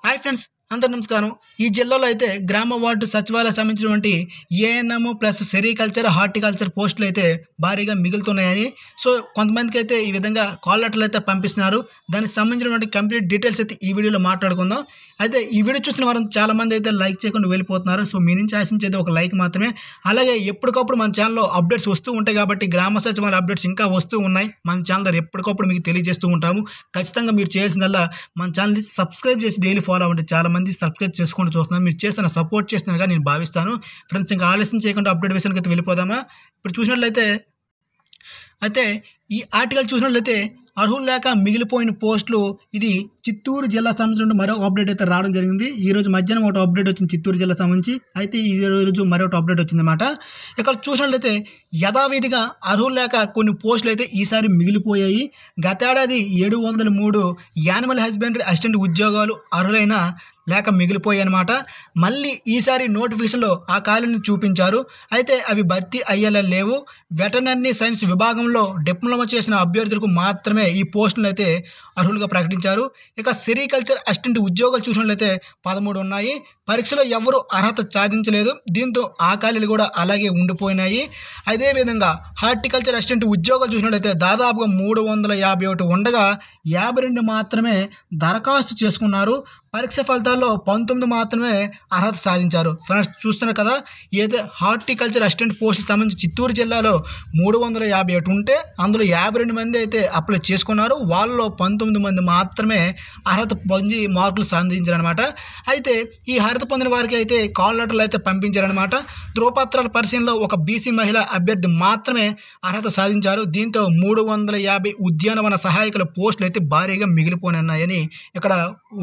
Hi friends, అందరు నమస్కారం. ఈ జిల్లాలో అయితే గ్రామ వార్డు సచివాలయ సంబంధించినటువంటి ఏఎన్ఎం ప్లస్ సెరికల్చర్ హార్టికల్చర్ పోస్టులు అయితే భారీగా మిగులుతున్నాయని కొంతమందికి అయితే ఈ విధంగా కాల్ లెటర్లు అయితే పంపిస్తున్నారు. దానికి సంబంధించినటువంటి కంప్లీట్ డీటెయిల్స్ అయితే ఈ వీడియోలో మాట్లాడుకుందాం. అయితే ఈ వీడియో చూసిన వారు చాలామంది అయితే లైక్ చేయకుండా వెళ్ళిపోతున్నారు. మీ నుంచి ఆశించేది ఒక లైక్ మాత్రమే. అలాగే ఎప్పటికప్పుడు మన ఛానల్లో అప్డేట్స్ వస్తూ ఉంటాయి కాబట్టి గ్రామ సచివాలయ అప్డేట్స్ ఇంకా వస్తూ ఉన్నాయి. మన ఛానల్ ఎప్పటికప్పుడు మీకు తెలియజేస్తూ ఉంటాము. ఖచ్చితంగా మీరు చేయాల్సిందల్లా మన ఛానల్ని సబ్స్క్రైబ్ చేసి డైలీ ఫాలో అవ్వండి. చాలామంది సబ్స్క్రైబ్ చేసుకుంటూ చూస్తున్నారు. మీరు చేస్తున్న సపోర్ట్ చేస్తున్నారుగా నేను భావిస్తాను. ఫ్రెండ్స్, ఇంకా ఆలస్యం చేయకుండా అప్డేట్ విషయానికి అయితే వెళ్ళిపోదామా. ఇప్పుడు చూసినట్లయితే ఈ ఆర్టికల్ చూసినట్లయితే అర్హులు లేక మిగిలిపోయిన పోస్టులు, ఇది చిత్తూరు జిల్లా సంబంధించిన మరో అప్డేట్ అయితే రావడం జరిగింది. ఈ రోజు మధ్యాహ్నం ఒక అప్డేట్ వచ్చింది చిత్తూరు జిల్లా సంబంధించి. అయితే ఈ రోజు మరొక అప్డేట్ వచ్చిందన్నమాట. ఇక్కడ చూసినట్లయితే యథావిధిగా అర్హులు లేక కొన్ని పోస్టులు అయితే ఈసారి మిగిలిపోయాయి. గతేడాది 703 యానిమల్ హస్బెండరీ అసిస్టెంట్ ఉద్యోగాలు అర్హులైన లేక మిగిలిపోయాయి అనమాట. మళ్ళీ ఈసారి నోటిఫికేషన్లో ఆ ఖాళీని చూపించారు. అయితే అవి భర్తీ అయ్యేలా లేవు. వెటర్నరీ సైన్స్ విభాగంలో డిప్లొమా చేసిన అభ్యర్థులకు మాత్రమే ఈ పోస్టులను అయితే అర్హులుగా ప్రకటించారు. ఇక సెరికల్చర్ అసిస్టెంట్ ఉద్యోగాలు చూసినట్లయితే 13 ఉన్నాయి. పరీక్షలో ఎవరు అర్హత సాధించలేదు. దీంతో ఆ ఖాళీలు కూడా అలాగే ఉండిపోయినాయి. అదేవిధంగా హార్టికల్చర్ అసిస్టెంట్ ఉద్యోగాలు చూసినట్లయితే దాదాపుగా 351 ఉండగా 52 మాత్రమే దరఖాస్తు చేసుకున్నారు. పరీక్ష ఫలితాల్లో 19 మాత్రమే అర్హత సాధించారు. ఫ్రెండ్స్, చూస్తున్నారు కదా, ఏదైతే హార్టికల్చర్ అసిస్టెంట్ పోస్టులకు సంబంధించి చిత్తూరు జిల్లాలో 351 ఉంటే అందులో 52 మంది అయితే అప్లై చేసుకున్నారు. వాళ్ళలో 19 మంది మాత్రమే అర్హత పొంది మార్కులు సాధించారనమాట. అయితే ఈ అర్హత పొందిన వారికి అయితే కాల్ లెటర్లు అయితే పంపించారనమాట. ధృవపత్రాల పరిశీలనలో ఒక బీసీ మహిళా అభ్యర్థి మాత్రమే అర్హత సాధించారు. దీంతో 350 ఉద్యానవన సహాయకుల పోస్టులు అయితే భారీగా మిగిలిపోనున్నాయని ఇక్కడ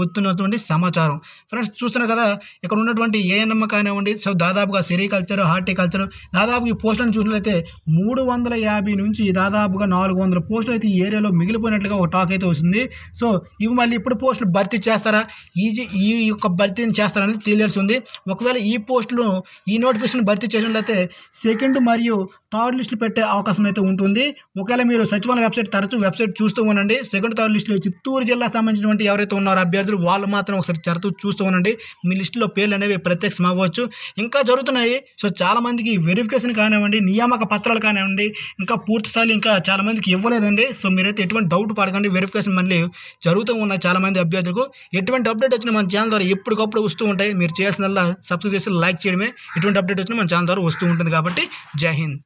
వస్తున్నటువంటి సమాచారం. ఫ్రెండ్స్, చూస్తున్నారు కదా, ఇక్కడ ఉన్నటువంటి ఏఎన్ఎం కానివ్వండి, దాదాపుగా సెరికల్చర్ హార్టికల్చర్ దాదాపు ఈ పోస్టులను చూసినట్లయితే 350 నుంచి దాదాపుగా 400 పోస్టులు అయితే ఈ ఏరియాలో మిగిలిపోయినట్లుగా ఒక టాక్ అయితే వస్తుంది. ఇవి మళ్ళీ ఇప్పుడు పోస్టులు భర్తీ చేస్తారా, ఈ యొక్క భర్తీని చేస్తారనేది తెలియాల్సి ఉంది. ఒకవేళ ఈ పోస్టులు ఈ నోటిఫికేషన్ భర్తీ చేసినట్లయితే సెకండ్ మరియు థర్డ్ లిస్టులు పెట్టే అవకాశం అయితే ఉంటుంది. ఒకవేళ మీరు సచివాలయ వెబ్సైట్ చూస్తూ ఉండండి. సెకండ్ థర్డ్ లిస్టులో చిత్తూరు జిల్లా సంబంధించినటువంటి ఎవరైతే ఉన్నారో అభ్యర్థులు వాళ్ళు మాత్రం ఒకసారి చూస్తూ ఉండండి. మీ లిస్టులో పేర్లు అనేవి ప్రత్యక్షం అవ్వచ్చు. ఇంకా జరుగుతున్నాయి. చాలా మందికి వెరిఫికేషన్ కానివ్వండి, నియామక పత్రాలు కానివ్వండి, ఇంకా పూర్తి స్థాయిలో ఇంకా చాలా మందికి ఇవ్వలేదండి. మీరైతే ఎటువంటి డౌట్ పడకండి. వెరిఫికేషన్ మళ్ళీ జరుగుతూ ఉన్నాయి చాలా మంది అభ్యర్థులకు. ఎటువంటి అప్డేట్ వచ్చినా మన ఛానల్ ద్వారా ఎప్పటికప్పుడు వస్తూ ఉంటాయి. మీరు చేయాల్సిందల్లా సబ్స్క్రైబ్ చేసి లైక్ చేయడమే. ఎటువంటి అప్డేట్ వచ్చినా మన ఛానల్ ద్వారా వస్తూ ఉంటుంది. కాబట్టి జై హింద్.